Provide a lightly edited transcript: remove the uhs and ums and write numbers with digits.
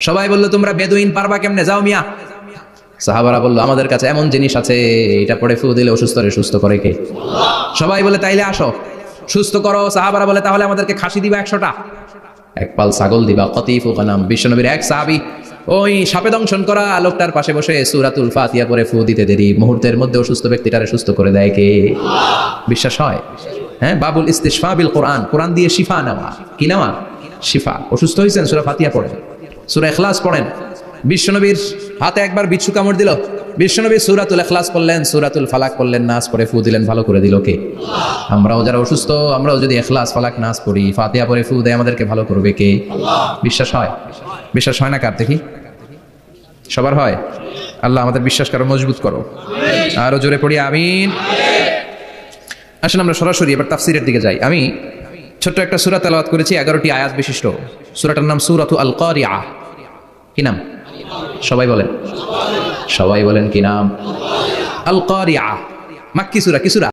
সবাই বলল তোমরা বেদুইন পারবা কেমনে, যাও মিয়া। সাহাবারা বলল আমাদের কাছে এমন জিনিস আছে, এটা পরে ফু দিলে অসুস্থরে সুস্থ করে কে? সবাই বলে তাইলে আসো সুস্থ করো। সাহাবারা বলে তাহলে আমাদেরকে খাসি দিবা 100টা, এক পাল ছাগল দিবা। কতিফু গানাম। বিশ্বনবীর এক সাহাবী ওই সাপে দংশন করা লোকটার পাশে বসে সূরাতুল ফাতিহা পরে ফু দিতে দেরি মুহূর্তের মধ্যে অসুস্থ ব্যক্তিটারে সুস্থ করে দেয় কে? বিশ্বাস হয়? হ্যাঁ, বাবুল ইস্তিশফা বিল কোরআন, কোরআন দিয়ে শিফা নেওয়া। কি নেওয়া? শিফা। অসুস্থ হয়েছেন, সূরা ফাতিহা পড়েন, সূরা ইখলাস পড়েন। বিশ্বনবীর হাতে একবার বিচ্ছু কামড় দিল, বিশ্বনবী সূরাতুল ইখলাস পড়লেন, সূরাতুল ফালাক পড়লেন, নাস পড়ে ফু দিলেন, ভালো করে দিল কে? আমরাও যারা অসুস্থ, আমরাও যদি ইখলাস ফালাক নাস পড়ি, ফাতিহা পড়ে ফু দেয়, আমাদেরকে ভালো করবে কে? বিশ্বাস হয়? বিশ্বাস হয় না কার? দেখি সবার হয়? আল্লাহ আমাদের বিশ্বাস করো, মজবুত করো। আরো জোরে পড়ি আমিন। আসলে আমরা সরাসরি এবার তাফসীরের দিকে যাই। আমি ছোট্ট একটা সূরা তেলাওয়াত করেছি, 11টি আয়াত বিশিষ্ট। সূরাটার নাম সূরাতু আল কারিআ। কি নাম? সবাই বলেন, সবাই বলেন কি নাম? আল কারিআ। মাক্কি সূরা। কি সূরা?